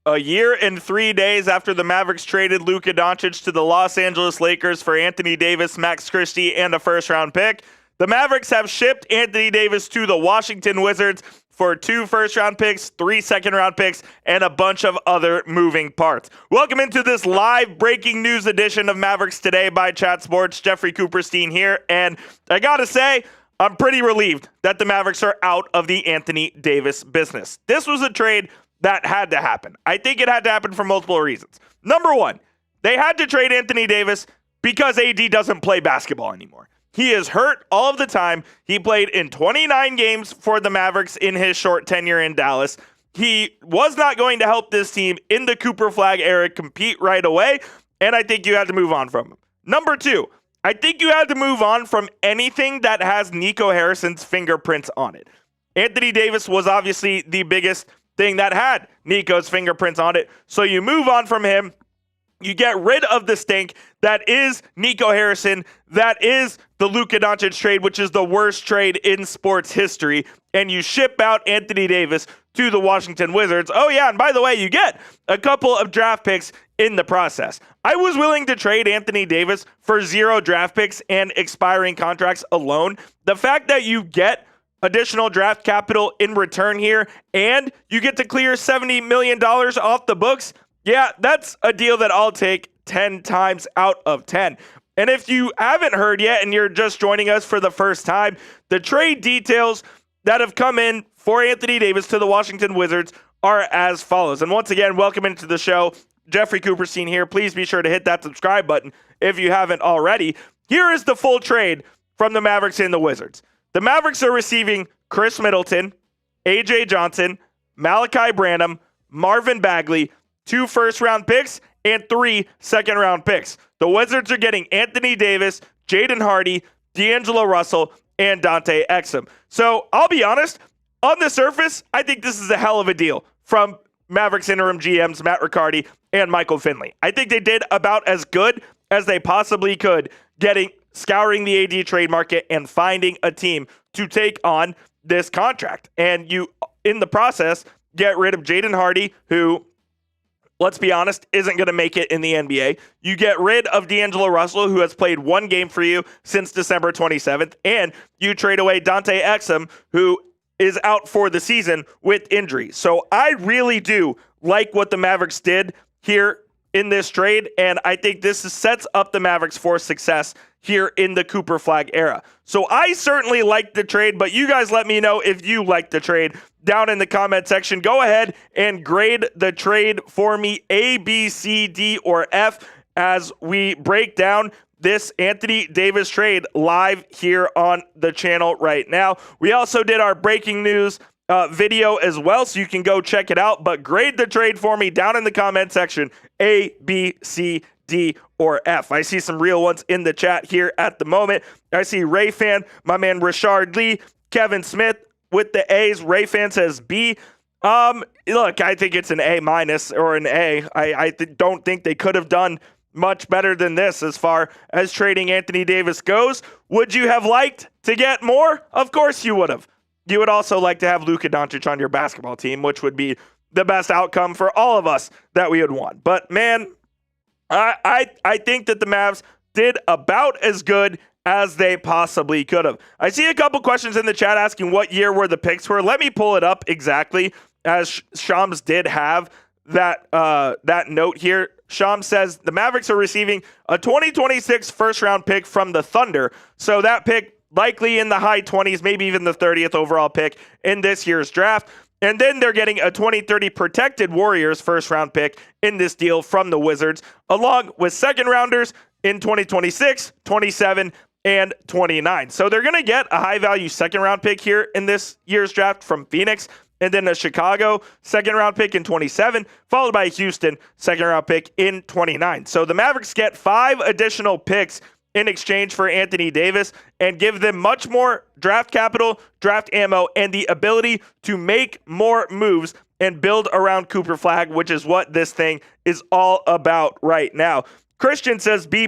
a year and 3 days after the Mavericks traded Luka Doncic to the Los Angeles Lakers for Anthony Davis, Max Christie, and a first-round pick, the Mavericks have shipped Anthony Davis to the Washington Wizards for 2 first-round picks, 3 second-round picks, and a bunch of other moving parts. Welcome into this live breaking news edition of Mavericks Today by Chat Sports. Jeffrey Cooperstein here, and I gotta say, I'm pretty relieved that the Mavericks are out of the Anthony Davis business. This was a trade that had to happen. I think it had to happen for multiple reasons. Number one, they had to trade Anthony Davis because AD doesn't play basketball anymore. He is hurt all of the time. He played in 29 games for the Mavericks in his short tenure in Dallas. He was not going to help this team in the Cooper Flag era compete right away, and I think you had to move on from him. Number two, I think you had to move on from anything that has Nico Harrison's fingerprints on it. Anthony Davis was obviously the biggest thing that had Nico's fingerprints on it. So you move on from him. You get rid of the stink that is Nico Harrison, that is the Luka Doncic trade, which is the worst trade in sports history, and you ship out Anthony Davis to the Washington Wizards. Oh yeah, and by the way, you get a couple of draft picks in the process. I was willing to trade Anthony Davis for 0 draft picks and expiring contracts alone. The fact that you get additional draft capital in return here, and you get to clear $70 million off the books, yeah, that's a deal that I'll take 10 times out of 10. And if you haven't heard yet and you're just joining us for the first time, the trade details that have come in for Anthony Davis to the Washington Wizards are as follows. And once again, welcome into the show. Jeffrey Cooperstein here. Please be sure to hit that subscribe button if you haven't already. Here is the full trade from the Mavericks and the Wizards. The Mavericks are receiving Khris Middleton, AJ Johnson, Malaki Branham, Marvin Bagley, 2 first-round picks, and 3 second-round picks. The Wizards are getting Anthony Davis, Jaden Hardy, D'Angelo Russell, and Dante Exum. So I'll be honest, on the surface, I think this is a hell of a deal from Mavericks interim GMs Matt Riccardi and Michael Finley. I think they did about as good as they possibly could scouring the AD trade market and finding a team to take on this contract. And you, in the process, get rid of Jaden Hardy, who, let's be honest, isn't going to make it in the NBA. You get rid of D'Angelo Russell, who has played 1 game for you since December 27th. And you trade away Dante Exum, who is out for the season with injury. So I really do like what the Mavericks did here in this trade, and I think this sets up the Mavericks for success here in the Cooper Flag era. So I certainly like the trade, but you guys let me know if you like the trade down in the comment section. Go ahead and grade the trade for me, A, B, C, D, or F, as we break down this Anthony Davis trade live here on the channel right now. We also did our breaking news video as well, so you can go check it out. But grade the trade for me down in the comment section, A, B, C, D, or F. I see some real ones in the chat here at the moment. I see Ray Fan, my man Richard Lee, Kevin Smith with the A's. Ray Fan says B. Look, I think it's an A- or an A. I don't think they could have done much better than this as far as trading Anthony Davis goes. Would you have liked to get more? Of course you would have. You would also like to have Luka Doncic on your basketball team, which would be the best outcome for all of us that we would want. But man, I think that the Mavs did about as good as they possibly could have. I see a couple questions in the chat asking what year were the picks were. Let me pull it up exactly, as Shams did have that note here. Shams says the Mavericks are receiving a 2026 first-round pick from the Thunder. So that pick likely in the high 20s, maybe even the 30th overall pick in this year's draft. And then they're getting a 2030 protected Warriors first-round pick in this deal from the Wizards, along with second-rounders in 2026, 27, and 29. So they're going to get a high-value second-round pick here in this year's draft from Phoenix, and then a Chicago second-round pick in 27, followed by a Houston second-round pick in 29. So the Mavericks get 5 additional picks in exchange for Anthony Davis and give them much more draft capital, draft ammo, and the ability to make more moves and build around Cooper Flag, which is what this thing is all about right now. Christian says B+.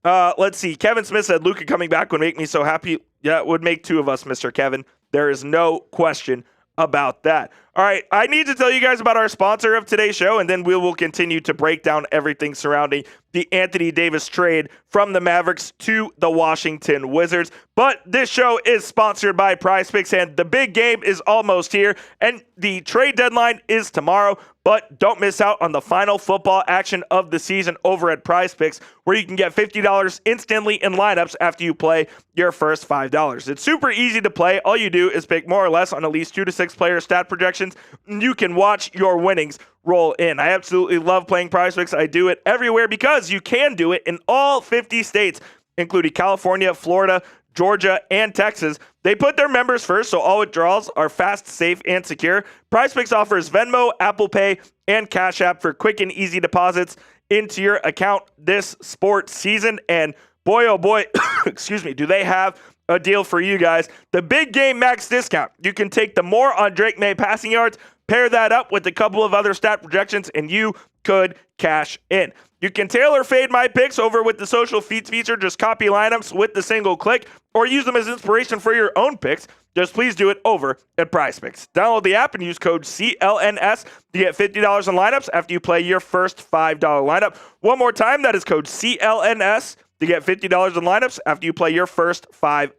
Let's see. Kevin Smith said Luka coming back would make me so happy. Yeah, it would make 2 of us, Mr. Kevin. There is no question about that. All right, I need to tell you guys about our sponsor of today's show, and then we will continue to break down everything surrounding the Anthony Davis trade from the Mavericks to the Washington Wizards. But this show is sponsored by PrizePicks, and the big game is almost here, and the trade deadline is tomorrow. But don't miss out on the final football action of the season over at PrizePicks, where you can get $50 instantly in lineups after you play your first $5. It's super easy to play. All you do is pick more or less on at least 2 to 6 player stat projections, and you can watch your winnings roll in. I absolutely love playing PrizePicks. I do it everywhere because you can do it in all 50 states, including California, Florida, Georgia, and Texas. They put their members first, so all withdrawals are fast, safe, and secure. PrizePicks offers Venmo, Apple Pay, and Cash App for quick and easy deposits into your account this sports season. And boy, oh boy, excuse me, do they have a deal for you guys. The big game max discount. You can take the more on Drake May passing yards, pair that up with a couple of other stat projections, and you could cash in. You can tailor fade my picks over with the social feeds feature. Just copy lineups with the single click or use them as inspiration for your own picks. Just please do it over at PrizePicks. Download the app and use code CLNS to get $50 in lineups after you play your first $5 lineup. One more time, that is code CLNS to get $50 in lineups after you play your first $5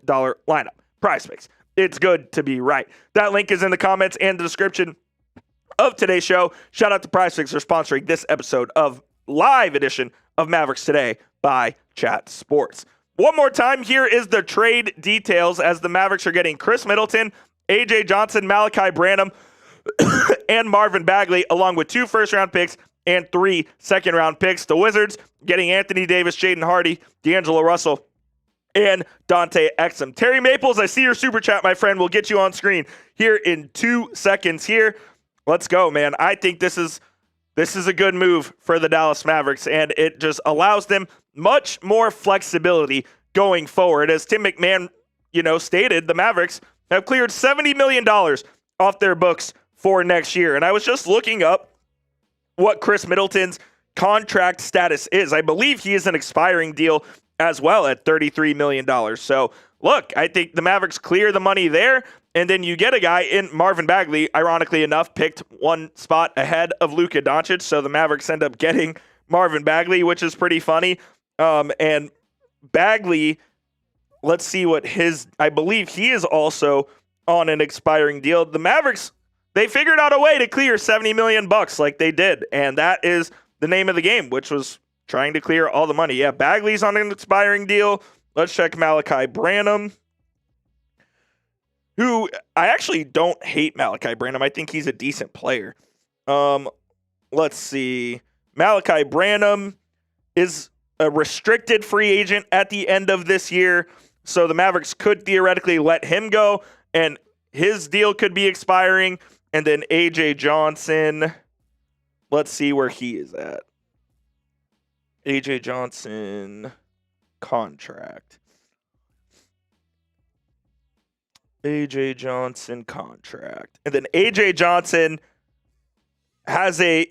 lineup. PrizePicks. It's good to be right. That link is in the comments and the description of today's show. Shout out to PrizePicks for sponsoring this episode of live edition of Mavericks Today by Chat Sports. One more time, here is the trade details as the Mavericks are getting Khris Middleton, AJ Johnson, Malaki Branham, and Marvin Bagley, along with 2 first-round picks and 3 second-round picks. The Wizards getting Anthony Davis, Jaden Hardy, D'Angelo Russell, and Dante Exum. Terry Maples, I see your super chat, my friend. We'll get you on screen here in 2 seconds here. Let's go, man. I think this is a good move for the Dallas Mavericks, and it just allows them much more flexibility going forward. As Tim McMahon, stated, the Mavericks have cleared $70 million off their books for next year. And I was just looking up what Khris Middleton's contract status is. I believe he is an expiring deal as well at $33 million. So, look, I think the Mavericks clear the money there. And then you get a guy in Marvin Bagley, ironically enough, picked 1 spot ahead of Luka Doncic. So the Mavericks end up getting Marvin Bagley, which is pretty funny. And Bagley, let's see what I believe he is also on an expiring deal. The Mavericks, they figured out a way to clear $70 million like they did. And that is the name of the game, which was trying to clear all the money. Yeah, Bagley's on an expiring deal. Let's check Malaki Branham, who I actually don't hate Malaki Branham. I think he's a decent player. Let's see. Malaki Branham is a restricted free agent at the end of this year, so the Mavericks could theoretically let him go, and his deal could be expiring. And then AJ Johnson, let's see where he is at. AJ Johnson contract. AJ Johnson contract. And then AJ Johnson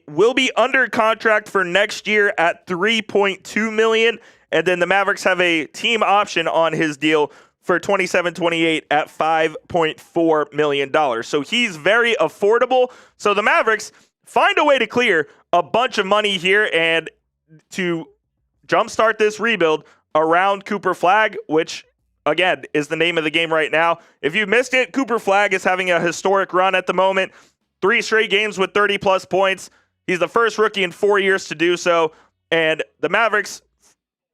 will be under contract for next year at $3.2 million. And then the Mavericks have a team option on his deal for 27-28 at $5.4 million. So he's very affordable. So the Mavericks find a way to clear a bunch of money here and to jumpstart this rebuild around Cooper Flagg, which again, is the name of the game right now. If you missed it, Cooper Flagg is having a historic run at the moment. 3 straight games with 30-plus points. He's the first rookie in 4 years to do so. And the Mavericks'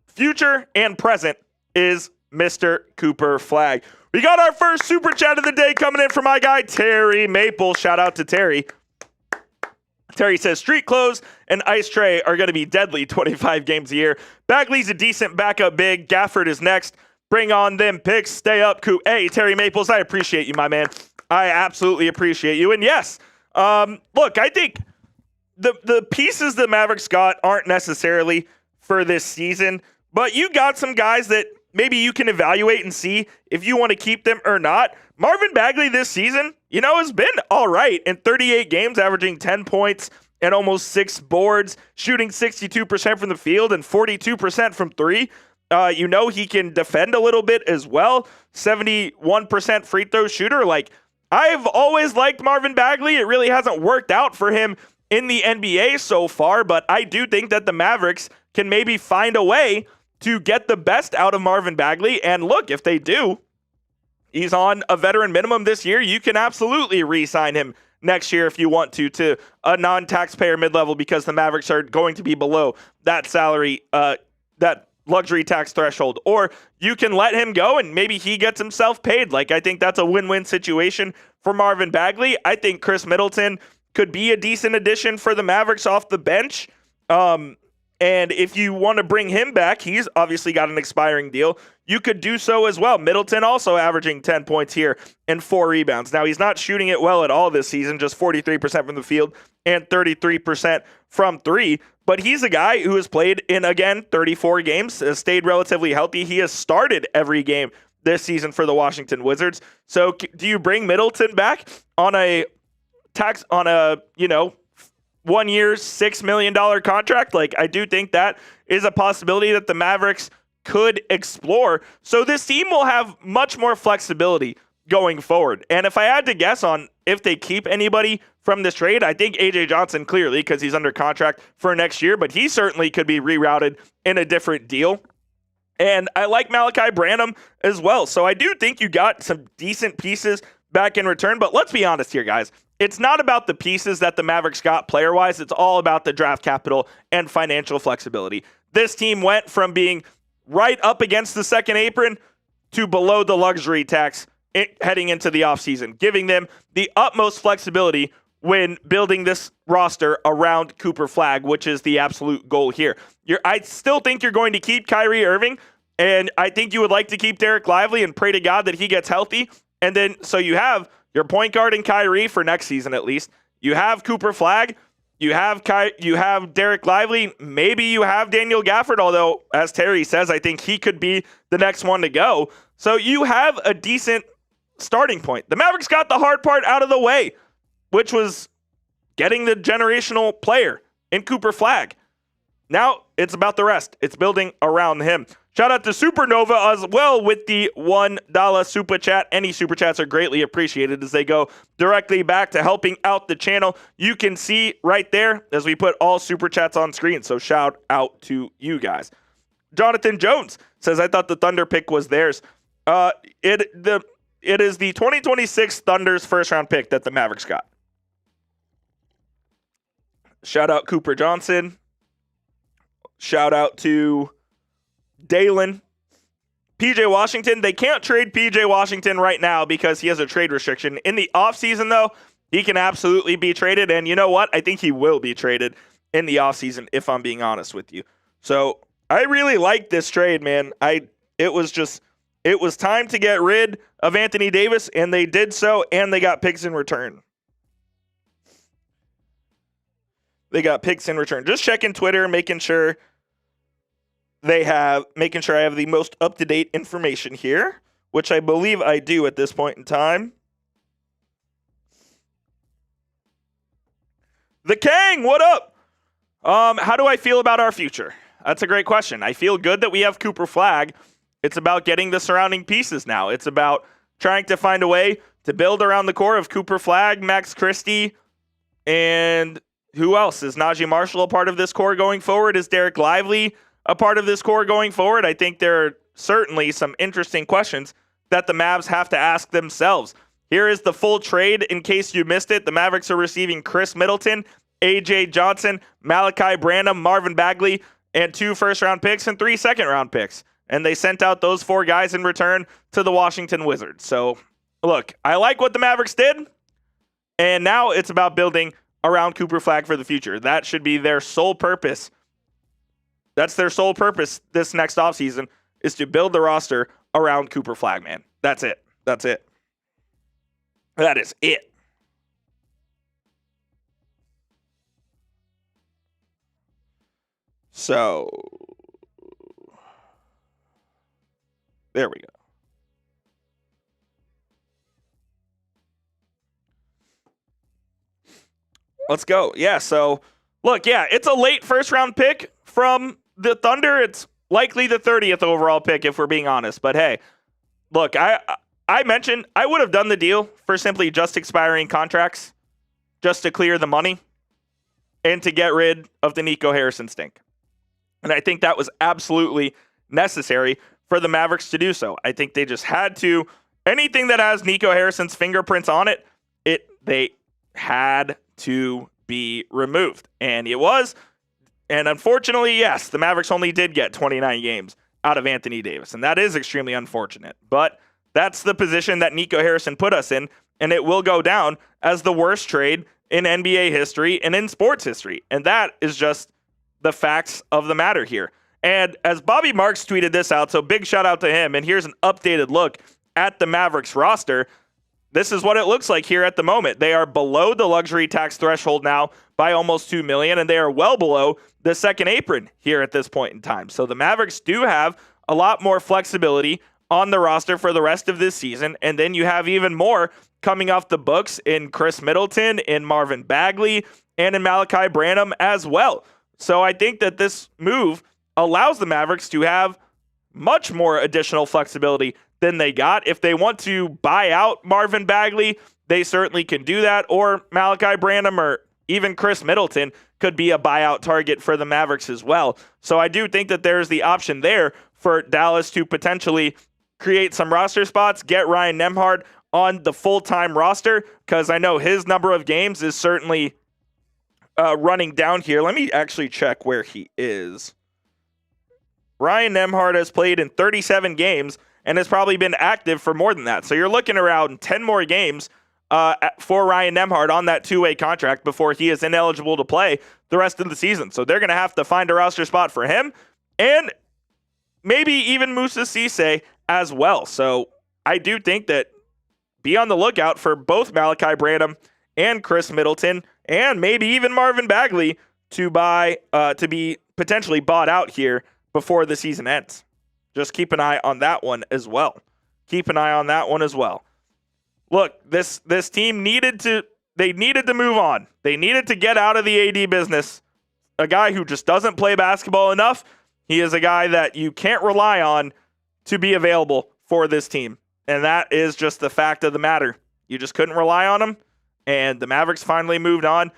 future and present is Mr. Cooper Flagg. We got our first super chat of the day coming in from my guy, Terry Maple. Shout out to Terry. Terry says, street clothes and ice tray are going to be deadly 25 games a year. Bagley's a decent backup big. Gafford is next. Bring on them picks. Stay up, Coop. Hey, Terry Maples, I appreciate you, my man. I absolutely appreciate you. And yes, look, I think the pieces the Mavericks got aren't necessarily for this season, but you got some guys that maybe you can evaluate and see if you want to keep them or not. Marvin Bagley this season, has been all right in 38 games, averaging 10 points and almost 6 boards, shooting 62% from the field and 42% from 3. He can defend a little bit as well. 71% free throw shooter. I've always liked Marvin Bagley. It really hasn't worked out for him in the NBA so far, but I do think that the Mavericks can maybe find a way to get the best out of Marvin Bagley. And look, if they do, he's on a veteran minimum this year. You can absolutely re-sign him next year if you want to a non-taxpayer mid-level, because the Mavericks are going to be below that salary, that luxury tax threshold. Or you can let him go and maybe he gets himself paid. Like, I think that's a win-win situation for Marvin Bagley. I think Khris Middleton could be a decent addition for the Mavericks off the bench. And if you want to bring him back, he's obviously got an expiring deal. You could do so as well. Middleton also averaging 10 points here and 4 rebounds. Now, he's not shooting it well at all this season, just 43% from the field and 33% from three. But he's a guy who has played in, again, 34 games, has stayed relatively healthy. He has started every game this season for the Washington Wizards. So do you bring Middleton back on a 1 year, $6 million contract? Like, I do think that is a possibility that the Mavericks could explore. So this team will have much more flexibility going forward. And if I had to guess on if they keep anybody from this trade, I think A.J. Johnson clearly, because he's under contract for next year, but he certainly could be rerouted in a different deal. And I like Malaki Branham as well. So I do think you got some decent pieces back in return. But let's be honest here, guys. It's not about the pieces that the Mavericks got player-wise. It's all about the draft capital and financial flexibility. This team went from being right up against the second apron to below the luxury tax heading into the offseason, giving them the utmost flexibility when building this roster around Cooper Flagg, which is the absolute goal here. I still think you're going to keep Kyrie Irving, and I think you would like to keep Derek Lively and pray to God that he gets healthy. And then, so you have your point guard in Kyrie for next season at least. You have Cooper Flagg. You have Derek Lively. Maybe you have Daniel Gafford, although, as Terry says, I think he could be the next one to go. So you have a decent starting point. The Mavericks got the hard part out of the way, which was getting the generational player in Cooper Flagg. Now it's about the rest. It's building around him. Shout out to Supernova as well with the $1 super chat. Any super chats are greatly appreciated as they go directly back to helping out the channel. You can see right there as we put all super chats on screen. So shout out to you guys. Jonathan Jones says, I thought the Thunder pick was theirs. It is the 2026 Thunder's first round pick that the Mavericks got. Shout out Cooper Johnson. Shout out to Dalen. PJ Washington, they can't trade PJ Washington right now because he has a trade restriction. In the offseason, though, he can absolutely be traded. And you know what? I think he will be traded in the offseason, if I'm being honest with you. So I really like this trade, man. It was time to get rid of Anthony Davis, and they did so, and they got picks in return. Just checking Twitter, making sure I have the most up-to-date information here, which I believe I do at this point in time. The Kang, what up? How do I feel about our future? That's a great question. I feel good that we have Cooper Flagg. It's about getting the surrounding pieces now. It's about trying to find a way to build around the core of Cooper Flagg, Max Christie, and who else? Is Najee Marshall a part of this core going forward? Is Derek Lively a part of this core going forward? I think there are certainly some interesting questions that the Mavs have to ask themselves. Here is the full trade in case you missed it. The Mavericks are receiving Khris Middleton, A.J. Johnson, Malaki Branham, Marvin Bagley, and 2 first-round picks and 3 second-round picks. And they sent out those 4 guys in return to the Washington Wizards. So, look, I like what the Mavericks did, and now it's about building around Cooper Flagg for the future. That should be their sole purpose. That's their sole purpose this next offseason, is to build the roster around Cooper Flagg, man. That's it. That is it. So, there we go. Let's go. Yeah, so, look, yeah, it's a late first-round pick from the Thunder. It's likely the 30th overall pick, if we're being honest. But, hey, look, I mentioned I would have done the deal for simply just expiring contracts, just to clear the money, and to get rid of the Nico Harrison stink. And I think that was absolutely necessary for the Mavericks to do so. I think they just had to. Anything that has Nico Harrison's fingerprints on it, they had to be removed. And it was. And unfortunately, yes, the Mavericks only did get 29 games out of Anthony Davis. And that is extremely unfortunate. But that's the position that Nico Harrison put us in. And it will go down as the worst trade in NBA history and in sports history. And that is just the facts of the matter here. And as Bobby Marks tweeted this out, so big shout out to him. And here's an updated look at the Mavericks roster. This is what it looks like here at the moment. They are below the luxury tax threshold now by almost $2 million, and they are well below the second apron here at this point in time. So the Mavericks do have a lot more flexibility on the roster for the rest of this season, and then you have even more coming off the books in Khris Middleton, in Marvin Bagley, and in Malaki Branham as well. So I think that this move allows the Mavericks to have much more additional flexibility than they got. If they want to buy out Marvin Bagley, they certainly can do that, or Malaki Branham or even Khris Middleton could be a buyout target for the Mavericks as well. So I do think that there's the option there for Dallas to potentially create some roster spots, get Ryan Nembhard on the full-time roster, because I know his number of games is certainly running down here. Let me actually check where he is. Ryan Nembhard has played in 37 games and has probably been active for more than that. So you're looking around 10 more games for Ryan Nembhard on that two-way contract before he is ineligible to play the rest of the season. So they're going to have to find a roster spot for him and maybe even Moussa Cisse as well. So I do think that be on the lookout for both Malaki Branham and Khris Middleton and maybe even Marvin Bagley to be potentially bought out here before the season ends. Just keep an eye on that one as well. Keep an eye on that one as well. Look, this team needed to move on. They needed to get out of the AD business. A guy who just doesn't play basketball enough. He is a guy that you can't rely on to be available for this team. And that is just the fact of the matter. You just couldn't rely on him. And the Mavericks finally moved on.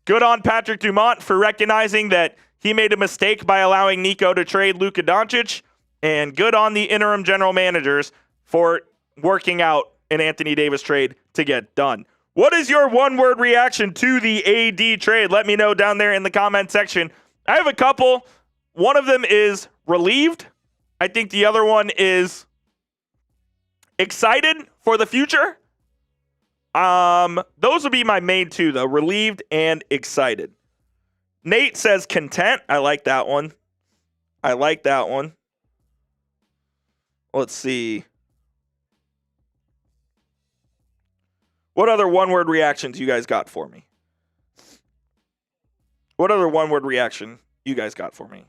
Good on Patrick Dumont for recognizing that he made a mistake by allowing Nico to trade Luka Doncic. And good on the interim general managers for working out an Anthony Davis trade to get done. What is your one-word reaction to the AD trade? Let me know down there in the comment section. I have a couple. One of them is relieved. I think the other one is excited for the future. Those would be my main two, though. Relieved and excited. Nate says content. I like that one. Let's see. What other one-word reactions you guys got for me? What other one-word reaction you guys got for me?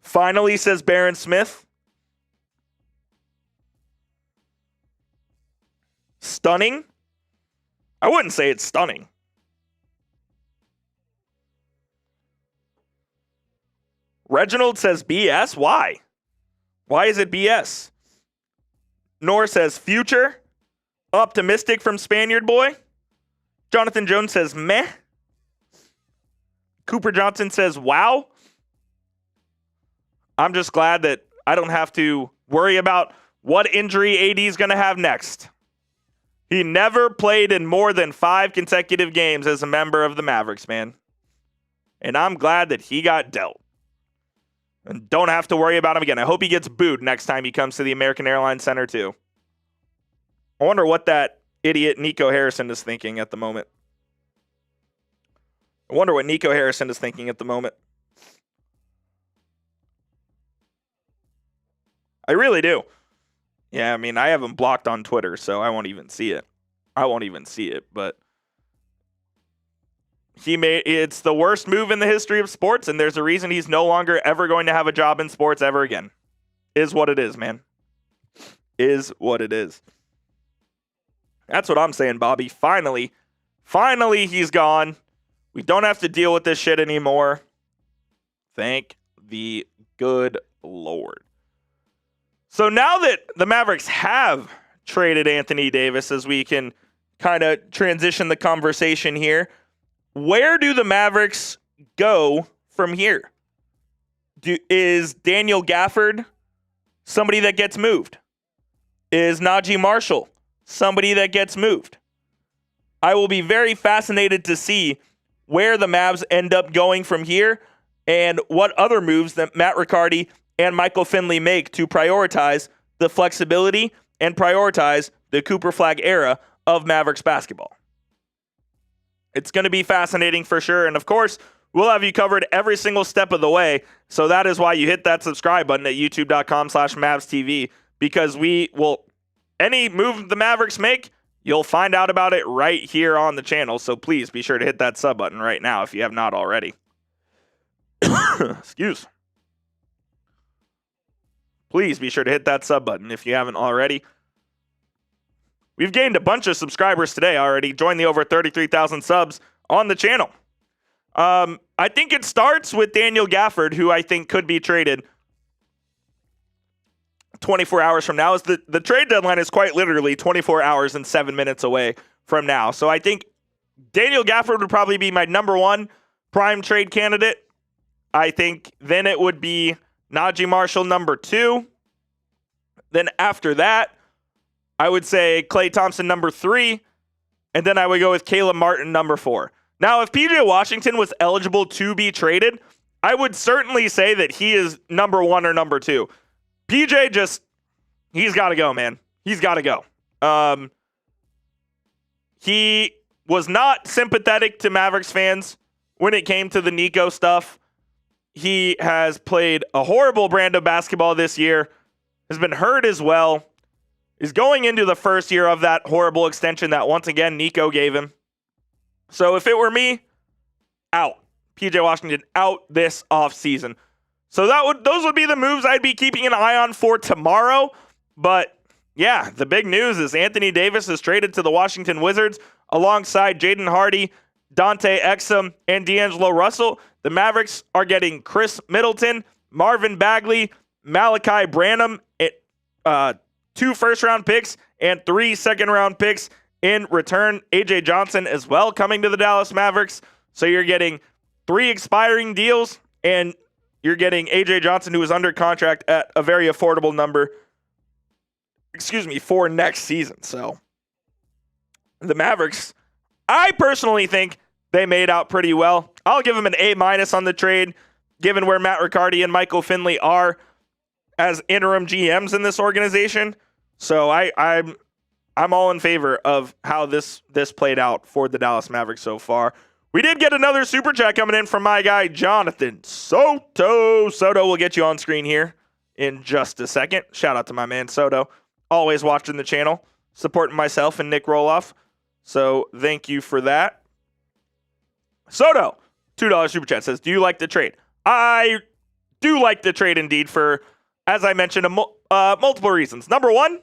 Finally, says Baron Smith. Stunning? I wouldn't say it's stunning. Reginald says BS. Why? Why is it BS? Nor says future. Optimistic from Spaniard Boy. Jonathan Jones says meh. Cooper Johnson says wow. I'm just glad that I don't have to worry about what injury AD is going to have next. He never played in more than 5 consecutive games as a member of the Mavericks, man. And I'm glad that he got dealt. And don't have to worry about him again. I hope he gets booed next time he comes to the American Airlines Center, too. I wonder what that idiot Nico Harrison is thinking at the moment. I really do. Yeah, I mean, I have him blocked on Twitter, so I won't even see it. But it's the worst move in the history of sports, and there's a reason he's no longer ever going to have a job in sports ever again. Is what it is, man. Is what it is. That's what I'm saying, Bobby. Finally he's gone. We don't have to deal with this shit anymore. Thank the Good Lord. So now that the Mavericks have traded Anthony Davis, as we can kind of transition the conversation here, where do the Mavericks go from here? Is Daniel Gafford somebody that gets moved? Is Najee Marshall somebody that gets moved? I will be very fascinated to see where the Mavs end up going from here and what other moves that Matt Riccardi and Michael Finley make to prioritize the flexibility and prioritize the Cooper Flag era of Mavericks basketball. It's going to be fascinating for sure. And of course, we'll have you covered every single step of the way. So that is why you hit that subscribe button at youtube.com/MavsTV, because we will, any move the Mavericks make, you'll find out about it right here on the channel. So please be sure to hit that sub button right now if you have not already. Excuse. Please be sure to hit that sub button if you haven't already. We've gained a bunch of subscribers today already. Join the over 33,000 subs on the channel. I think it starts with Daniel Gafford, who I think could be traded 24 hours from now. As the trade deadline is quite literally 24 hours and 7 minutes away from now. So I think Daniel Gafford would probably be my number one prime trade candidate. I think then it would be Najee Marshall number 2. Then after that, I would say Klay Thompson number 3. And then I would go with Caleb Martin number 4. Now, if PJ Washington was eligible to be traded, I would certainly say that he is number 1 or number 2. PJ he's got to go, man. He's got to go. He was not sympathetic to Mavericks fans when it came to the Nico stuff. He has played a horrible brand of basketball this year, has been hurt as well, is going into the first year of that horrible extension that once again Nico gave him. So if it were me, out. PJ Washington out this offseason. So those would be the moves I'd be keeping an eye on for tomorrow. But yeah, the big news is Anthony Davis is traded to the Washington Wizards alongside Jaden Hardy, Dante Exum, and D'Angelo Russell. The Mavericks are getting Khris Middleton, Marvin Bagley, Malaki Branham, 2 first-round picks, and 3 second-round picks in return. AJ Johnson as well coming to the Dallas Mavericks. So you're getting 3 expiring deals, and you're getting AJ Johnson, who is under contract at a very affordable number, for next season. So the Mavericks, I personally think they made out pretty well. I'll give them an A- on the trade, given where Matt Riccardi and Michael Finley are as interim GMs in this organization. So I'm all in favor of how this played out for the Dallas Mavericks so far. We did get another super chat coming in from my guy, Jonathan Soto. Soto will get you on screen here in just a second. Shout out to my man, Soto. Always watching the channel, supporting myself and Nick Roloff. So thank you for that. Soto, $2 super chat, says, do you like the trade? I do like the trade indeed for, as I mentioned, multiple reasons. Number one,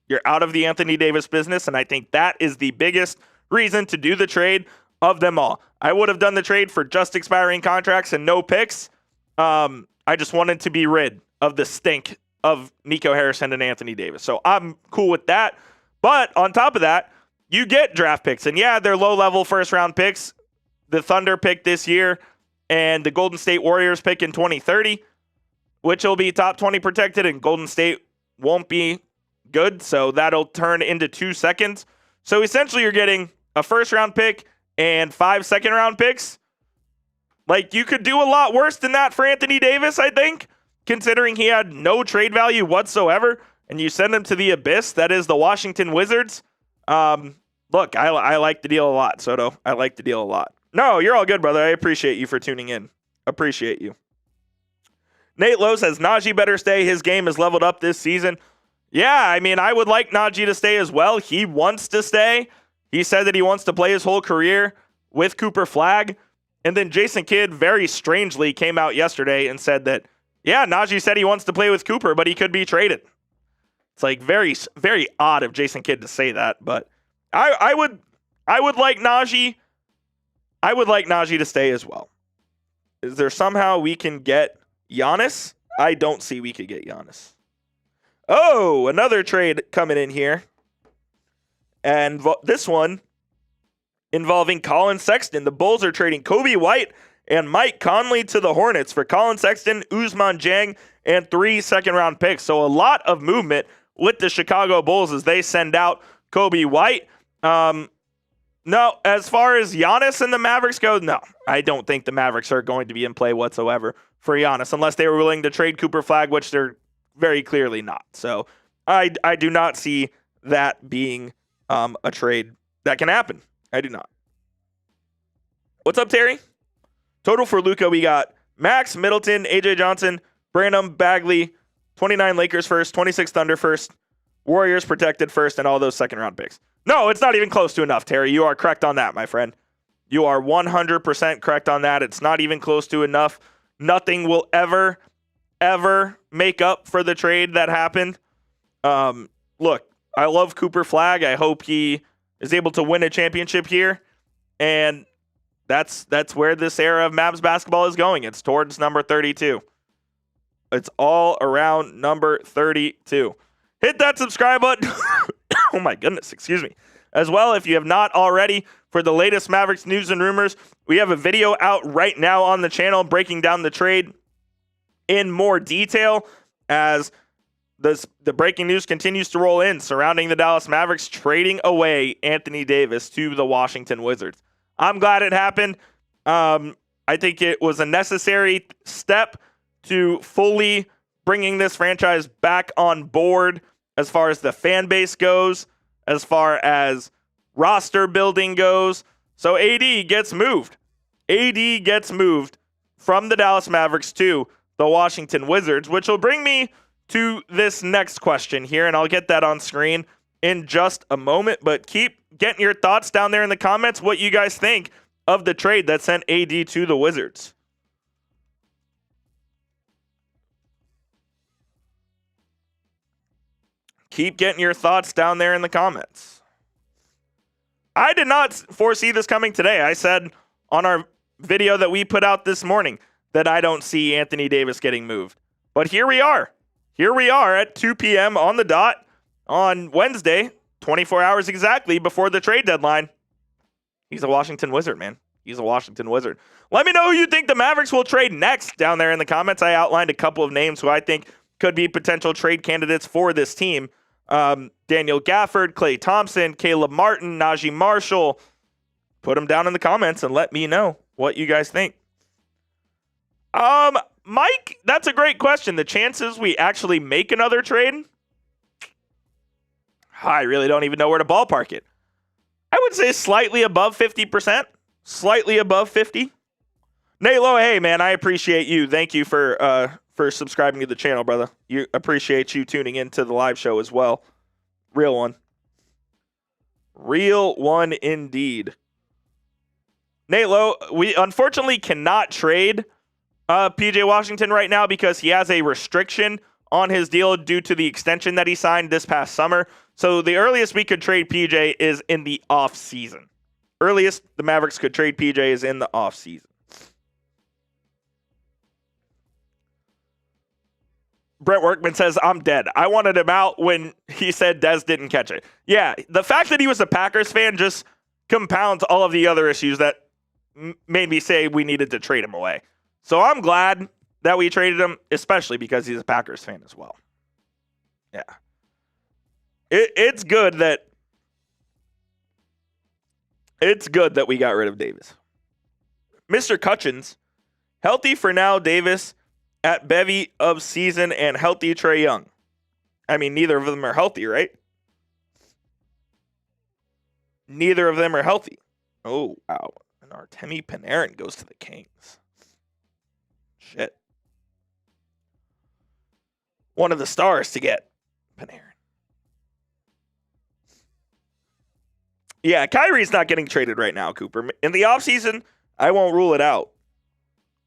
you're out of the Anthony Davis business, and I think that is the biggest reason to do the trade of them all. I would have done the trade for just expiring contracts and no picks. I just wanted to be rid of the stink of Nico Harrison and Anthony Davis. So I'm cool with that. But on top of that, you get draft picks. And yeah, they're low-level first-round picks. The Thunder pick this year and the Golden State Warriors pick in 2030, which will be top 20 protected, and Golden State won't be good, so that'll turn into 2 seconds. So essentially you're getting a first-round pick and 5 second-round picks. Like, you could do a lot worse than that for Anthony Davis, I think, considering he had no trade value whatsoever, and you send him to the abyss that is the Washington Wizards. Look, I like the deal a lot, Soto. I like the deal a lot. No, you're all good, brother. I appreciate you for tuning in. Appreciate you. Nate Lowe says, Najee better stay. His game is leveled up this season. Yeah, I mean, I would like Najee to stay as well. He wants to stay. He said that he wants to play his whole career with Cooper Flag. And then Jason Kidd very strangely came out yesterday and said that, yeah, Najee said he wants to play with Cooper, but he could be traded. It's like very, very odd of Jason Kidd to say that, but I would like Najee. I would like Najee to stay as well. Is there somehow we can get Giannis? I don't see we could get Giannis. Oh, another trade coming in here. And this one involving Colin Sexton. The Bulls are trading Kobe White and Mike Conley to the Hornets for Colin Sexton, Ousmane Dieng, and 3 second-round picks. So a lot of movement with the Chicago Bulls as they send out Kobe White. No, as far as Giannis and the Mavericks go, no. I don't think the Mavericks are going to be in play whatsoever for Giannis unless they were willing to trade Cooper Flagg, which they're very clearly not. So I do not see that being a trade that can happen. I do not. What's up, Terry? Total for Luka, we got Max, Middleton, AJ Johnson, Branham, Bagley, 29 Lakers first, 26 Thunder first, Warriors protected first, and all those second-round picks. No, it's not even close to enough, Terry. You are correct on that, my friend. You are 100% correct on that. It's not even close to enough. Nothing will ever make up for the trade that happened. Look, I love Cooper Flagg. I hope he is able to win a championship here. And that's where this era of Mavs basketball is going. It's towards number 32. It's all around number 32. Hit that subscribe button. Oh my goodness, excuse me. As well, if you have not already, for the latest Mavericks news and rumors, we have a video out right now on the channel breaking down the trade in more detail as the breaking news continues to roll in surrounding the Dallas Mavericks trading away Anthony Davis to the Washington Wizards. I'm glad it happened. I think it was a necessary step to fully bringing this franchise back on board as far as the fan base goes, as far as roster building goes. So AD gets moved. AD gets moved from the Dallas Mavericks to the Washington Wizards, which will bring me to this next question here, and I'll get that on screen in just a moment. But keep getting your thoughts down there in the comments, what you guys think of the trade that sent AD to the Wizards. Keep getting your thoughts down there in the comments. I did not foresee this coming today. I said on our video that we put out this morning that I don't see Anthony Davis getting moved. But here we are. Here we are at 2 p.m. on the dot on Wednesday, 24 hours exactly before the trade deadline. He's a Washington Wizard, man. He's a Washington Wizard. Let me know who you think the Mavericks will trade next down there in the comments. I outlined a couple of names who I think could be potential trade candidates for this team. Daniel Gafford, Klay Thompson, Caleb Martin, Najee Marshall. Put them down in the comments and let me know what you guys think. Mike, that's a great question. The chances we actually make another trade, I really don't even know where to ballpark it. I would say slightly above 50%. Slightly above 50. Nate Lowe, hey, man, I appreciate you. Thank you for subscribing to the channel, brother. You appreciate you tuning into the live show as well. Real one. Real one indeed. Nate Lowe, we unfortunately cannot trade PJ Washington right now because he has a restriction on his deal due to the extension that he signed this past summer. So the earliest we could trade PJ is in the off season. Earliest the Mavericks could trade PJ is in the off season. Brent Workman says, I'm dead. I wanted him out when he said Dez didn't catch it. Yeah, the fact that he was a Packers fan just compounds all of the other issues that made me say we needed to trade him away. So I'm glad that we traded him, especially because he's a Packers fan as well. Yeah. It's good that we got rid of Davis. Mr. Cutchins, healthy for now, Davis at bevy of season and healthy Trae Young. I mean, neither of them are healthy, right? Neither of them are healthy. Oh, wow. And Artemi Panarin goes to the Kings. Shit. One of the stars to get Panarin. Yeah, Kyrie's not getting traded right now, Cooper. In the offseason, I won't rule it out.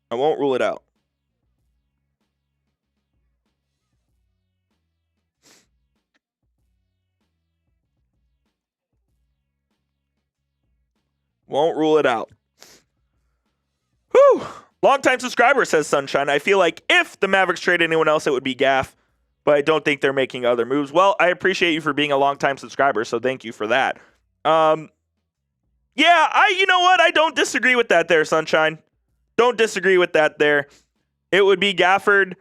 I won't rule it out. Won't rule it out. Whew. Longtime subscriber says Sunshine. I feel like if the Mavericks trade anyone else, it would be Gaff, but I don't think they're making other moves. Well, I appreciate you for being a longtime subscriber, so thank you for that. You know what? I don't disagree with that there, Sunshine. Don't disagree with that there. It would be Gafford.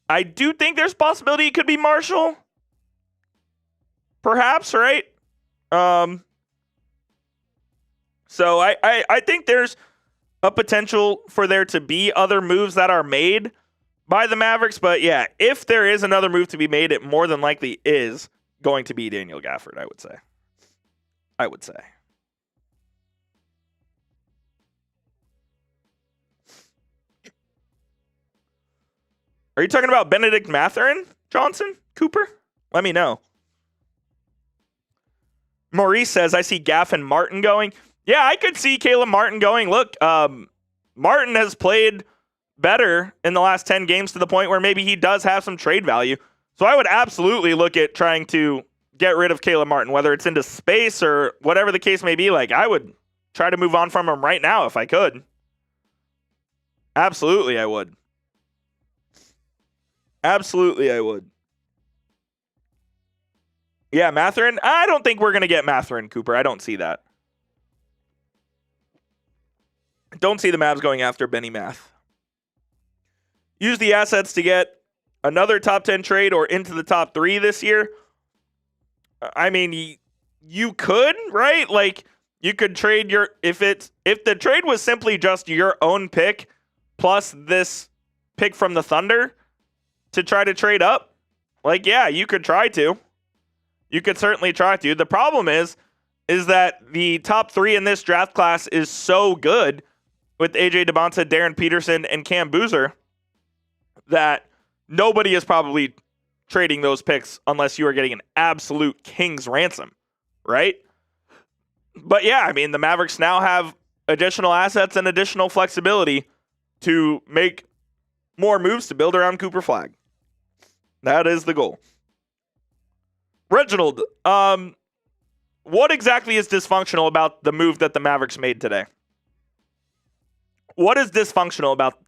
I do think there's a possibility it could be Marshall. Perhaps, right? So I think there's a potential for there to be other moves that are made by the Mavericks. But yeah, if there is another move to be made, it more than likely is going to be Daniel Gafford, I would say. Are you talking about Benedict Mathurin, Johnson, Cooper? Let me know. Maurice says, I see Gaff and Martin going. Yeah, I could see Caleb Martin going. Look, Martin has played better in the last 10 games to the point where maybe he does have some trade value. So I would absolutely look at trying to get rid of Caleb Martin, whether it's into space or whatever the case may be. Like, I would try to move on from him right now if I could. Absolutely, I would. Absolutely, I would. Yeah, Mathurin. I don't think we're going to get Mathurin, Cooper. I don't see that. Don't see the Mavs going after Benny Math. Use the assets to get another top 10 trade or into the top 3 this year. I mean, you could, right? Like, you could trade your if the trade was simply just your own pick plus this pick from the Thunder to try to trade up. Like, yeah, you could try to. You could certainly try to. The problem is that the top 3 in this draft class is so good with AJ DeBonta, Darren Peterson, and Cam Boozer that nobody is probably trading those picks unless you are getting an absolute king's ransom, right? But yeah, I mean, the Mavericks now have additional assets and additional flexibility to make more moves to build around Cooper Flagg. That is the goal. Reginald, what exactly is dysfunctional about the move that the Mavericks made today? What is dysfunctional about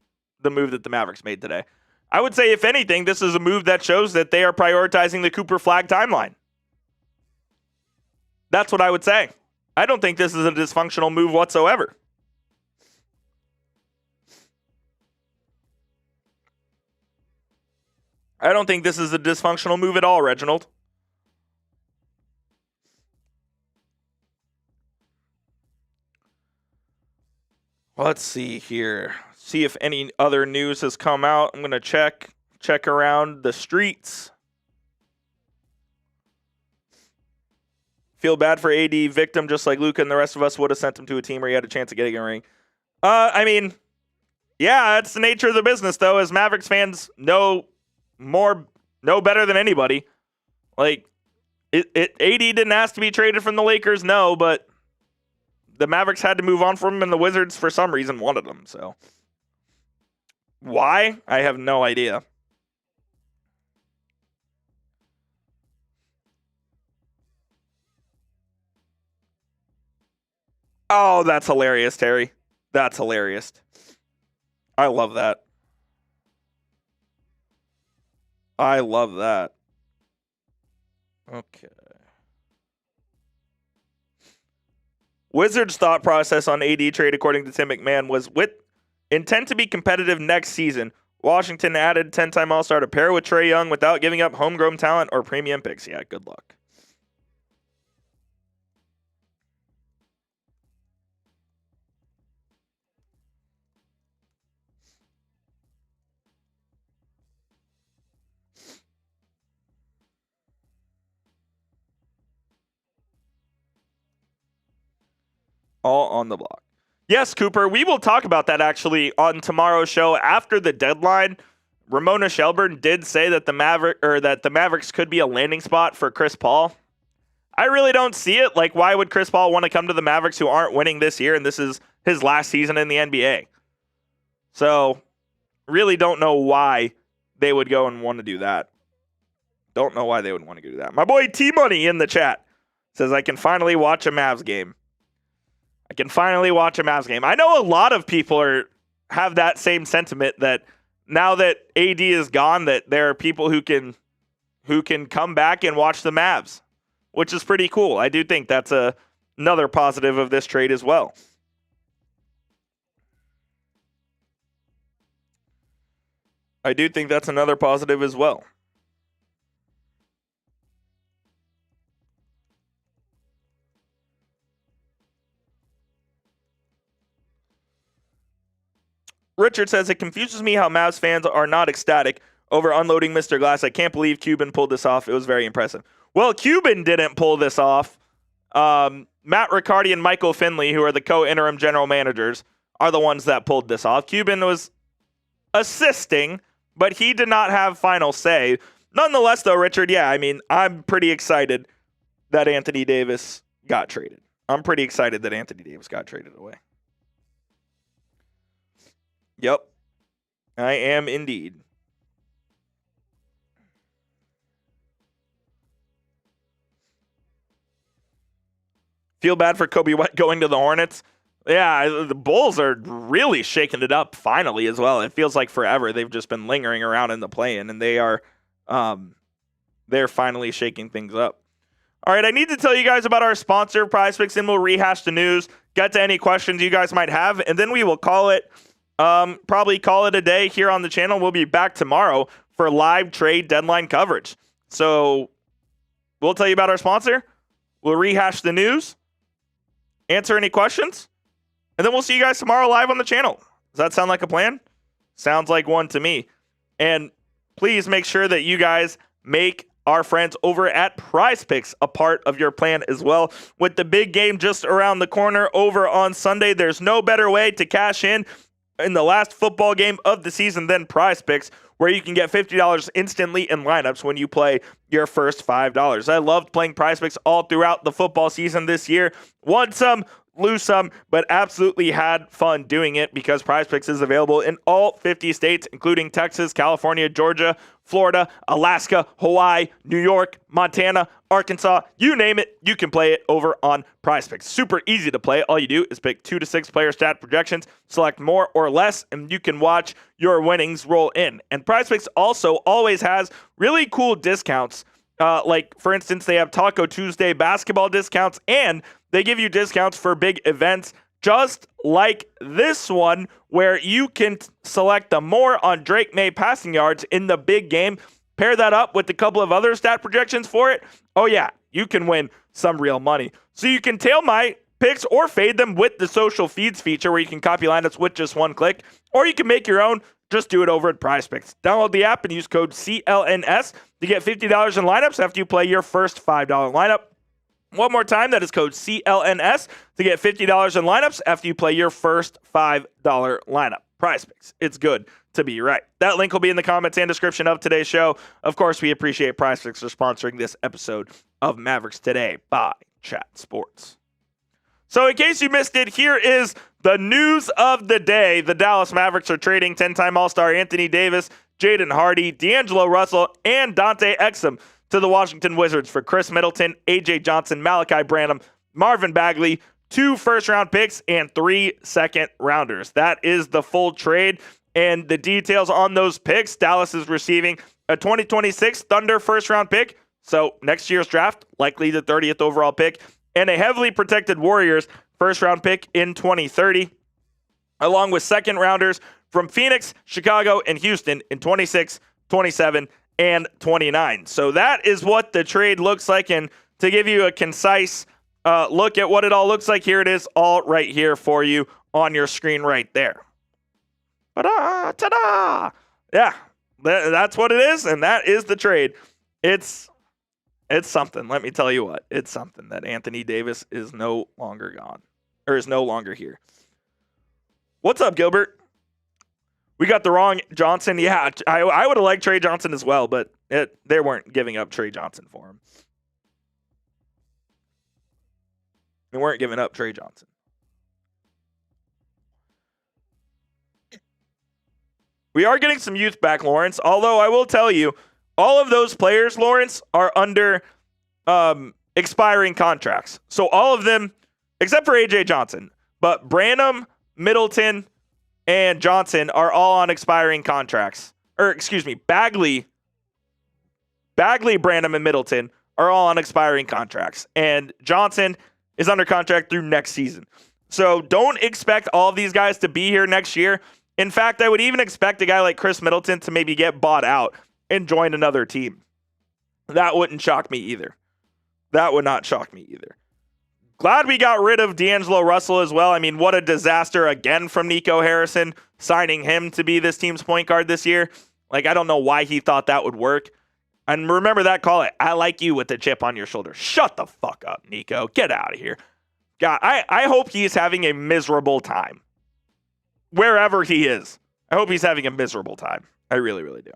the move that the Mavericks made today? I would say, if anything, this is a move that shows that they are prioritizing the Cooper Flagg timeline. That's what I would say. I don't think this is a dysfunctional move whatsoever. I don't think this is a dysfunctional move at all, Reginald. Let's see here. See if any other news has come out. I'm going to check around the streets. Feel bad for AD, victim just like Luka and the rest of us would have sent him to a team where he had a chance of getting a ring. I mean, yeah, that's the nature of the business, though, as Mavericks fans know better than anybody. Like, AD didn't ask to be traded from the Lakers, no, but the Mavericks had to move on from him, and the Wizards, for some reason, wanted him. So, why? I have no idea. Oh, that's hilarious, Terry. That's hilarious. I love that. I love that. Okay. Wizards' thought process on AD trade, according to Tim McMahon, was with intent to be competitive next season. Washington added 10-time All-Star to pair with Trae Young without giving up homegrown talent or premium picks. Yeah, good luck. All on the block. Yes, Cooper, we will talk about that actually on tomorrow's show after the deadline. Ramona Shelburne did say that the Mavericks could be a landing spot for Chris Paul. I really don't see it. Like, why would Chris Paul want to come to the Mavericks who aren't winning this year and this is his last season in the NBA? So, really don't know why they would go and want to do that. Don't know why they would want to do that. My boy T-Money in the chat says, I can finally watch a Mavs game. I know a lot of people are have that same sentiment that now that AD is gone, that there are people who can come back and watch the Mavs, which is pretty cool. I do think that's another positive of this trade as well. I do think that's another positive as well. Richard says, it confuses me how Mavs fans are not ecstatic over unloading Mr. Glass. I can't believe Cuban pulled this off. It was very impressive. Well, Cuban didn't pull this off. Matt Riccardi and Michael Finley, who are the co-interim general managers, are the ones that pulled this off. Cuban was assisting, but he did not have final say. Nonetheless, though, Richard, yeah, I mean, I'm pretty excited that Anthony Davis got traded. I'm pretty excited that Anthony Davis got traded away. Yep, I am indeed. Feel bad for Kobe White going to the Hornets. Yeah, the Bulls are really shaking it up finally as well. It feels like forever. They've just been lingering around in the play-in, and they're finally shaking things up. All right, I need to tell you guys about our sponsor, PrizePicks, and we'll rehash the news, get to any questions you guys might have, and then we will call it a day here on the channel. We'll be back tomorrow for live trade deadline coverage. So we'll tell you about our sponsor. We'll rehash the news, answer any questions, and then we'll see you guys tomorrow live on the channel. Does that sound like a plan? Sounds like one to me. And please make sure that you guys make our friends over at PrizePicks a part of your plan as well. With the big game just around the corner over on Sunday, there's no better way to cash in the last football game of the season than PrizePicks, where you can get $50 instantly in lineups when you play your first $5. I loved playing PrizePicks all throughout the football season this year. Won some, lose some, but absolutely had fun doing it because PrizePicks is available in all 50 states, including Texas, California, Georgia, Florida, Alaska, Hawaii, New York, Montana, Arkansas, you name it, you can play it over on PrizePicks. Super easy to play. All you do is pick 2 to 6 player stat projections, select more or less, and you can watch your winnings roll in. And PrizePicks also always has really cool discounts. Like, for instance, they have Taco Tuesday basketball discounts, and they give you discounts for big events, just like this one, where you can select the more on Drake May passing yards in the big game. Pair that up with a couple of other stat projections for it. Oh, yeah, you can win some real money. So you can tail my picks or fade them with the social feeds feature, where you can copy lineups with just one click, or you can make your own. Just do it over at PrizePicks. Download the app and use code CLNS to get $50 in lineups after you play your first $5 lineup. One more time, that is code CLNS to get $50 in lineups after you play your first $5 lineup. PrizePicks. It's good to be right. That link will be in the comments and description of today's show. Of course, we appreciate PrizePicks for sponsoring this episode of Mavericks Today by Chat Sports. So in case you missed it, here is the news of the day. The Dallas Mavericks are trading 10-time All-Star Anthony Davis, Jaden Hardy, D'Angelo Russell, and Dante Exum to the Washington Wizards for Khris Middleton, A.J. Johnson, Malaki Branham, Marvin Bagley, 2 first-round picks, and 3 second-rounders. That is the full trade. And the details on those picks, Dallas is receiving a 2026 Thunder first-round pick, so next year's draft, likely the 30th overall pick, and a heavily protected Warriors first-round pick in 2030, along with second-rounders from Phoenix, Chicago, and Houston in 26, 27, and 29. So that is what the trade looks like, and to give you a concise look at what it all looks like, here it is all right here for you on your screen right there. Ta-da! Yeah, that's what it is, and that is the trade. It's something. Let me tell you what. It's something that Anthony Davis is no longer gone, or is no longer here. What's up, Gilbert? We got the wrong Johnson. Yeah, I would have liked Trey Johnson as well, but they weren't giving up Trey Johnson for him. They weren't giving up Trey Johnson. We are getting some youth back, Lawrence, although I will tell you, all of those players, Lawrence, are under expiring contracts. So all of them, except for A.J. Johnson, but Branham, Middleton, and Johnson are all on expiring contracts. Or, excuse me, Bagley, Branham, and Middleton are all on expiring contracts. And Johnson is under contract through next season. So don't expect all of these guys to be here next year. In fact, I would even expect a guy like Khris Middleton to maybe get bought out and join another team. That wouldn't shock me either. That would not shock me either. Glad we got rid of D'Angelo Russell as well. I mean, what a disaster again from Nico Harrison, signing him to be this team's point guard this year. Like, I don't know why he thought that would work. And remember that call, I like you with the chip on your shoulder. Shut the fuck up, Nico. Get out of here. God, I hope he's having a miserable time. Wherever he is. I hope he's having a miserable time. I really, really do.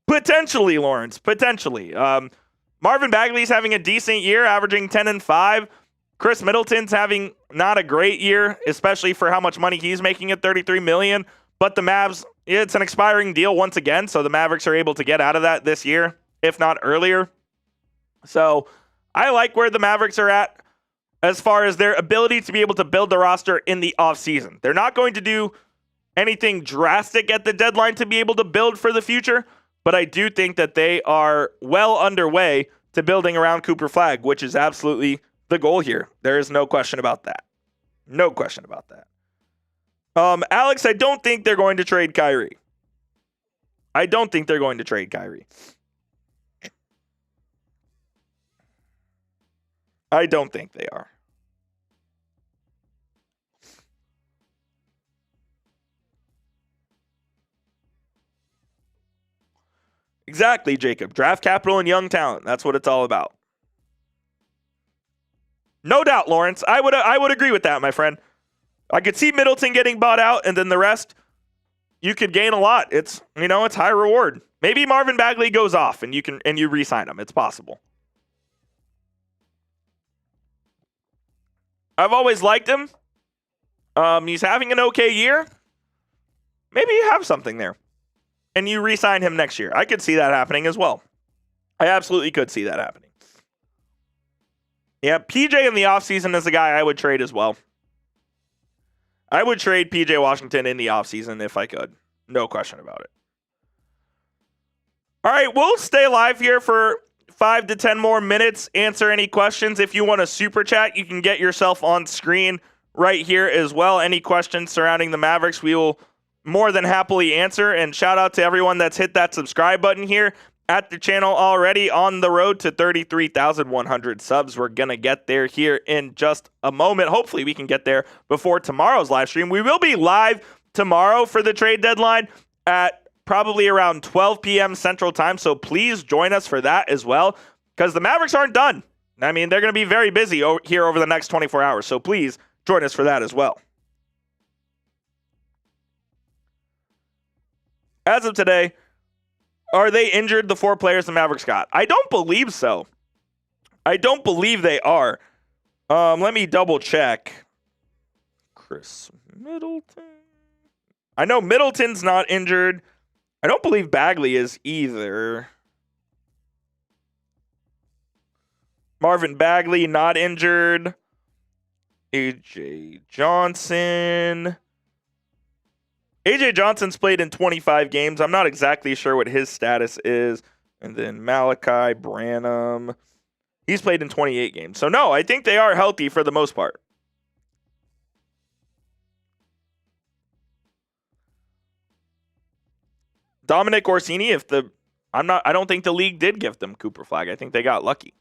Potentially, Lawrence. Potentially. Marvin Bagley's having a decent year, averaging 10 and 5. Khris Middleton's having not a great year, especially for how much money he's making at $33 million. But the Mavs, it's an expiring deal once again, so the Mavericks are able to get out of that this year, if not earlier. So I like where the Mavericks are at as far as their ability to be able to build the roster in the offseason. They're not going to do anything drastic at the deadline to be able to build for the future, but I do think that they are well underway to building around Cooper Flagg, which is absolutely the goal here. There is no question about that. No question about that. Alex, I don't think they're going to trade Kyrie. I don't think they're going to trade Kyrie. I don't think they are. Exactly, Jacob. Draft capital and young talent. That's what it's all about. No doubt, Lawrence. I would agree with that, my friend. I could see Middleton getting bought out, and then the rest, you could gain a lot. It's high reward. Maybe Marvin Bagley goes off and you re-sign him. It's possible. I've always liked him. He's having an okay year. Maybe you have something there. And you re-sign him next year. I could see that happening as well. I absolutely could see that happening. Yeah, PJ in the offseason is a guy I would trade as well. I would trade PJ Washington in the offseason if I could. No question about it. All right, we'll stay live here for 5 to 10 more minutes. Answer any questions. If you want to super chat, you can get yourself on screen right here as well. Any questions surrounding the Mavericks, we will more than happily answer. And shout out to everyone that's hit that subscribe button here at the channel already, on the road to 33,100 subs. We're going to get there here in just a moment. Hopefully we can get there before tomorrow's live stream. We will be live tomorrow for the trade deadline at probably around 12 p.m. Central Time. So please join us for that as well, because the Mavericks aren't done. I mean, they're going to be very busy here over the next 24 hours. So please join us for that as well. As of today, are they injured, the 4 players the Mavericks got? I don't believe so. I don't believe they are. Let me double check. Khris Middleton. I know Middleton's not injured. I don't believe Bagley is either. Marvin Bagley, not injured. AJ Johnson. AJ Johnson's played in 25 games. I'm not exactly sure what his status is. And then Malaki Branham. He's played in 28 games. So no, I think they are healthy for the most part. Dominic Orsini, I don't think the league did give them Cooper Flagg. I think they got lucky.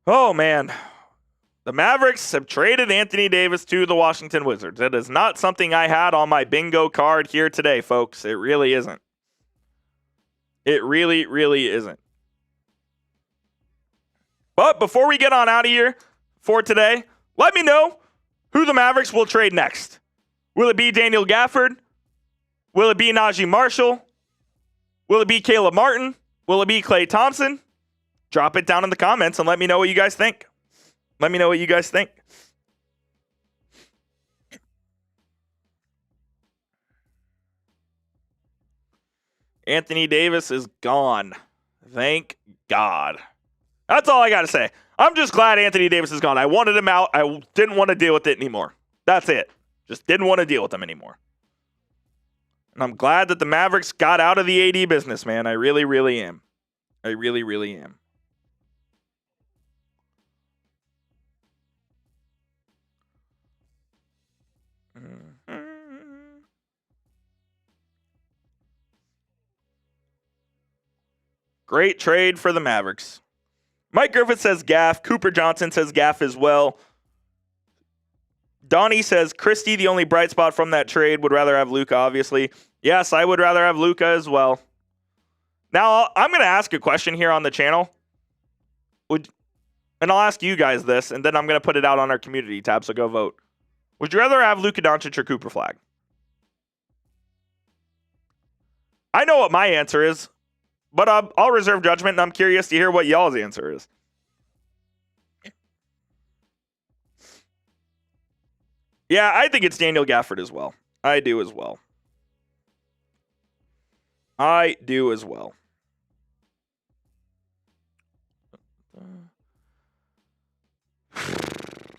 Oh man. The Mavericks have traded Anthony Davis to the Washington Wizards. It is not something I had on my bingo card here today, folks. It really isn't. It really, really isn't. But before we get on out of here for today, let me know who the Mavericks will trade next. Will it be Daniel Gafford? Will it be Najee Marshall? Will it be Caleb Martin? Will it be Klay Thompson? Drop it down in the comments and let me know what you guys think. Anthony Davis is gone. Thank God. That's all I got to say. I'm just glad Anthony Davis is gone. I wanted him out. I didn't want to deal with it anymore. That's it. Just didn't want to deal with him anymore. And I'm glad that the Mavericks got out of the AD business, man. I really, really am. I really, really am. Great trade for the Mavericks. Mike Griffith says gaff. Cooper Johnson says gaff as well. Donnie says Christie, the only bright spot from that trade, would rather have Luka, obviously. Yes, I would rather have Luka as well. Now, I'm going to ask a question here on the channel. And I'll ask you guys this, and then I'm going to put it out on our community tab, so go vote. Would you rather have Luka Doncic or Cooper Flag? I know what my answer is, but I'll reserve judgment, and I'm curious to hear what y'all's answer is. Yeah, I think it's Daniel Gafford as well. I do as well.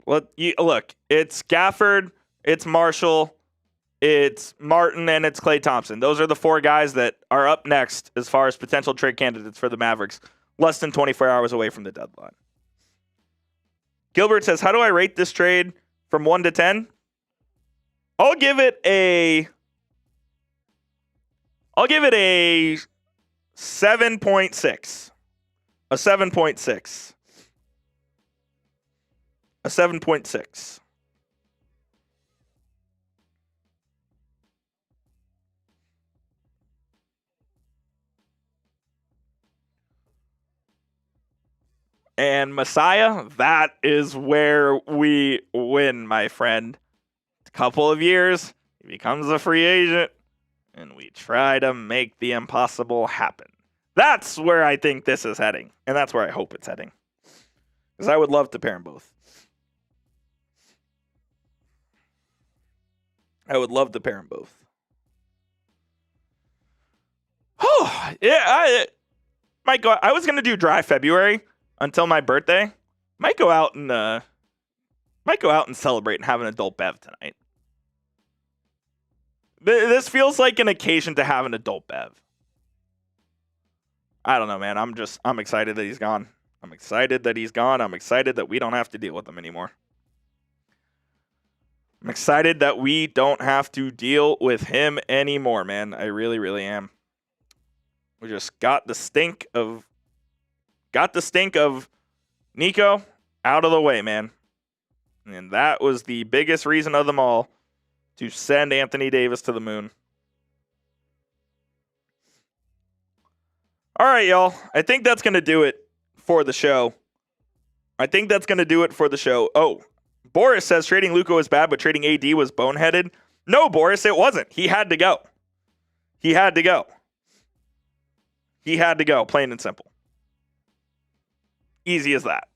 Look, it's Gafford, it's Marshall, it's Martin, and it's Klay Thompson. Those are the four guys that are up next as far as potential trade candidates for the Mavericks, less than 24 hours away from the deadline. Gilbert says, how do I rate this trade from 1 to 10? I'll give it a 7.6. A 7.6. A 7.6. And Messiah, that is where we win, my friend. A couple of years, he becomes a free agent, and we try to make the impossible happen. That's where I think this is heading, and that's where I hope it's heading. Because I would love to pair them both. I would love to pair them both. Oh, yeah, I was going to do dry February until my birthday. Might go out and celebrate and have an adult bev tonight. This feels like an occasion to have an adult bev. I don't know, man. I'm excited that he's gone. I'm excited that he's gone. I'm excited that we don't have to deal with him anymore. I'm excited that we don't have to deal with him anymore, man. I really, really am. We just got the stink of Nico out of the way, man. And that was the biggest reason of them all to send Anthony Davis to the moon. All right, y'all. I think that's going to do it for the show. Oh, Boris says trading Luka was bad, but trading AD was boneheaded. No, Boris, it wasn't. He had to go. Plain and simple. Easy as that.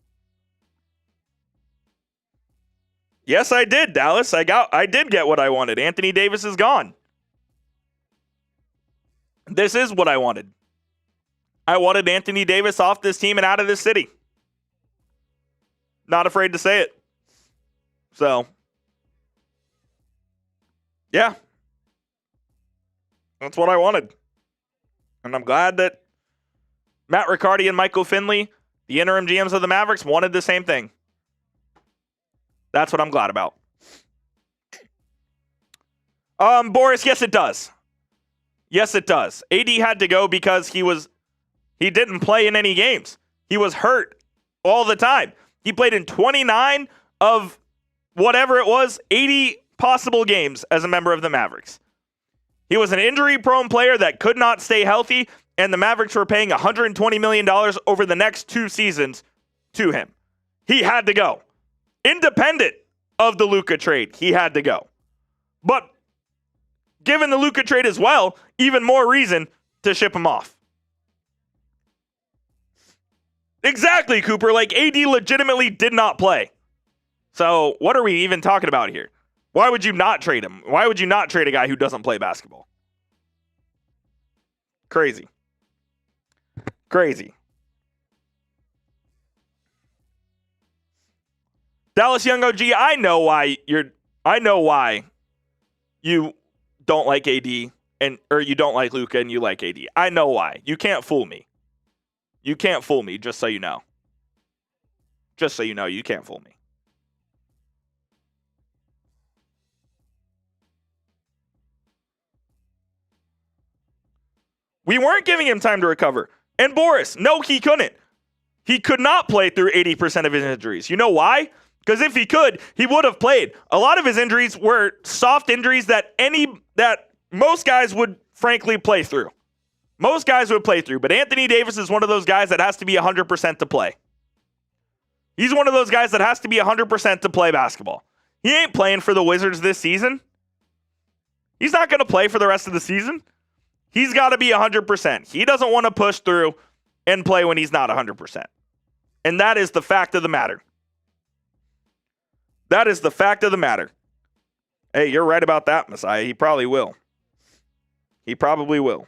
Yes, I did, Dallas. I did get what I wanted. Anthony Davis is gone. This is what I wanted. I wanted Anthony Davis off this team and out of this city. Not afraid to say it. So, yeah. That's what I wanted. And I'm glad that Matt Riccardi and Michael Finley, the interim GMs of the Mavericks, wanted the same thing. That's what I'm glad about. Boris, yes, it does. Yes, it does. AD had to go because he didn't play in any games. He was hurt all the time. He played in 29 of whatever it was, 80 possible games as a member of the Mavericks. He was an injury-prone player that could not stay healthy, and the Mavericks were paying $120 million over the next 2 seasons to him. He had to go. Independent of the Luka trade, he had to go. But given the Luka trade as well, even more reason to ship him off. Exactly, Cooper. Like, AD legitimately did not play. So what are we even talking about here? Why would you not trade him? Why would you not trade a guy who doesn't play basketball? Crazy. Dallas Young OG, I know why you don't like AD or you don't like Luka and you like AD. I know why. You can't fool me. You can't fool me, just so you know. Just so you know, you can't fool me. We weren't giving him time to recover. And Boris, no, he couldn't. He could not play through 80% of his injuries. You know why? Because if he could, he would have played. A lot of his injuries were soft injuries that most guys would frankly play through. Most guys would play through. But Anthony Davis is one of those guys that has to be 100% to play. He's one of those guys that has to be 100% to play basketball. He ain't playing for the Wizards this season. He's not going to play for the rest of the season. He's got to be 100%. He doesn't want to push through and play when he's not 100%. And that is the fact of the matter. That is the fact of the matter. Hey, you're right about that, Messiah. He probably will. He probably will.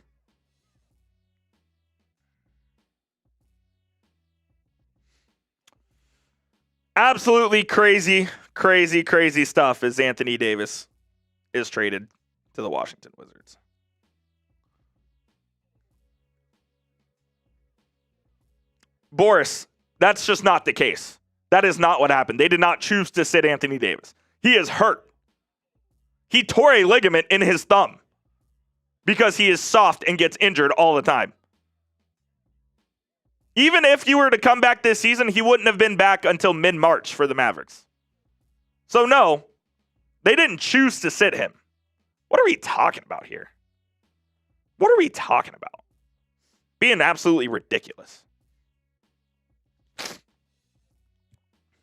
Absolutely crazy stuff as Anthony Davis is traded to the Washington Wizards. Boris, that's just not the case. That is not what happened. They did not choose to sit Anthony Davis. He is hurt. He tore a ligament in his thumb because he is soft and gets injured all the time. Even if he were to come back this season, he wouldn't have been back until mid-March for the Mavericks. So no, they didn't choose to sit him. What are we talking about here? What are we talking about? Being absolutely ridiculous.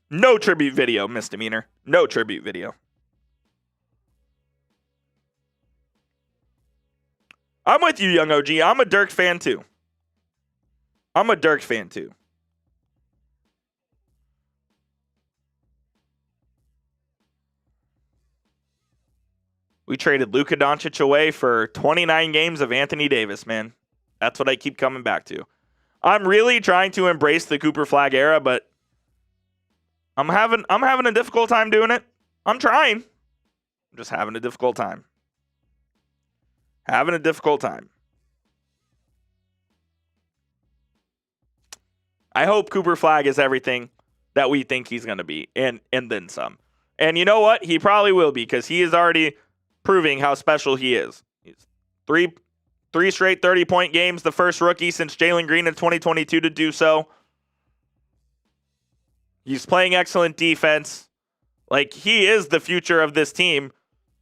No tribute video, misdemeanor. No tribute video. I'm with you, Young OG. I'm a Dirk fan too. We traded Luka Doncic away for 29 games of Anthony Davis, man. That's what I keep coming back to. I'm really trying to embrace the Cooper Flag era, but I'm having a difficult time doing it. I'm trying. I'm just having a difficult time. Having a difficult time. I hope Cooper Flag is everything that we think he's going to be, and then some. And you know what? He probably will be, because he is already proving how special he is. He's three straight 30-point games, the first rookie since Jalen Green in 2022 to do so. He's playing excellent defense. Like, he is the future of this team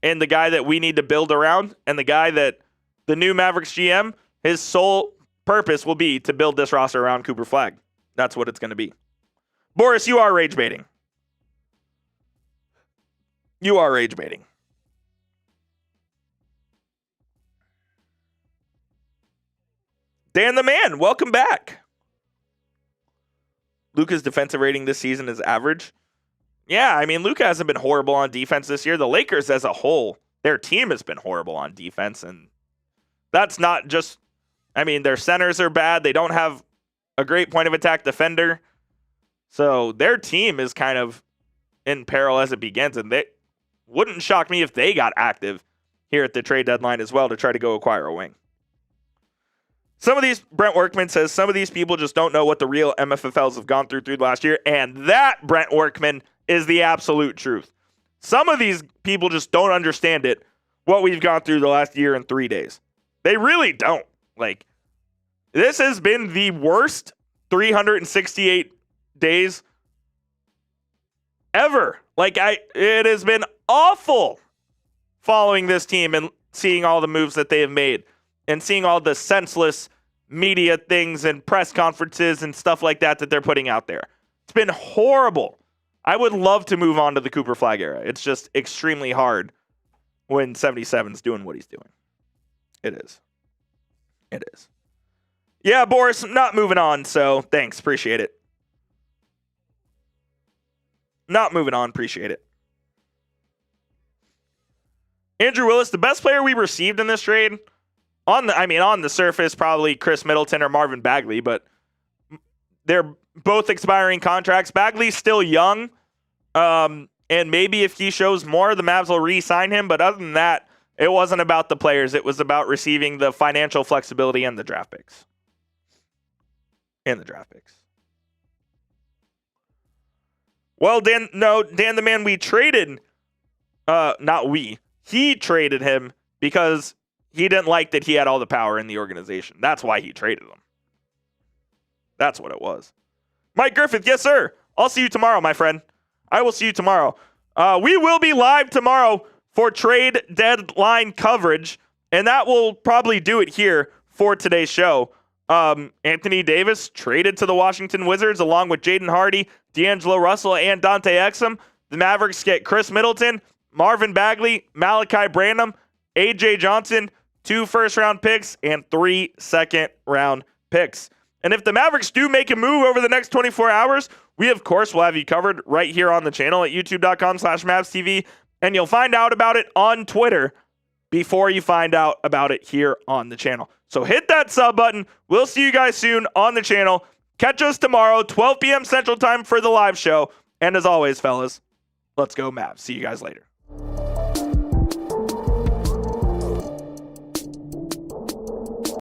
and the guy that we need to build around, and the guy that the new Mavericks GM, his sole purpose will be to build this roster around Cooper Flag. That's what it's going to be. Boris, you are rage baiting. You are rage baiting. Dan the Man, welcome back. Luka's defensive rating this season is average. Yeah, I mean, Luka hasn't been horrible on defense this year. The Lakers as a whole, their team has been horrible on defense. And that's not just, I mean, their centers are bad. They don't have a great point of attack defender. So their team is kind of in peril as it begins. And they wouldn't shock me if they got active here at the trade deadline as well to try to go acquire a wing. Some of these, Brent Workman says, some of these people just don't know what the real MFFLs have gone through the last year. And that, Brent Workman, is the absolute truth. Some of these people just don't understand it, what we've gone through the last year and 3 days. They really don't. Like, this has been the worst 368 days ever. Like, it has been awful following this team and seeing all the moves that they have made and seeing all the senseless media things and press conferences and stuff like that they're putting out there. It's been horrible. I would love to move on to the Cooper Flag era. It's just extremely hard when 77's doing what he's doing. It is. It is. Yeah, Boris, not moving on, so thanks. Appreciate it. Not moving on. Appreciate it. Andrew Willis, the best player we received in this trade, on the surface, probably Khris Middleton or Marvin Bagley, but they're both expiring contracts. Bagley's still young, And maybe if he shows more, the Mavs will re-sign him. But other than that, it wasn't about the players. It was about receiving the financial flexibility and the draft picks. Well, Dan the man, we traded, he traded him because he didn't like that he had all the power in the organization. That's why he traded him. That's what it was. Mike Griffith, yes, sir. I'll see you tomorrow, my friend. I will see you tomorrow. We will be live tomorrow for trade deadline coverage, and that will probably do it here for today's show. Anthony Davis traded to the Washington Wizards along with Jaden Hardy, D'Angelo Russell, and Dante Exum. The Mavericks get Khris Middleton, Marvin Bagley, Malaki Branham, AJ Johnson, 2 first-round picks, and 3 second-round picks. And if the Mavericks do make a move over the next 24 hours, we, of course, will have you covered right here on the channel at youtube.com/MavsTV, and you'll find out about it on Twitter before you find out about it here on the channel. So hit that sub button. We'll see you guys soon on the channel. Catch us tomorrow, 12 p.m. Central Time for the live show. And as always, fellas, let's go Mavs. See you guys later.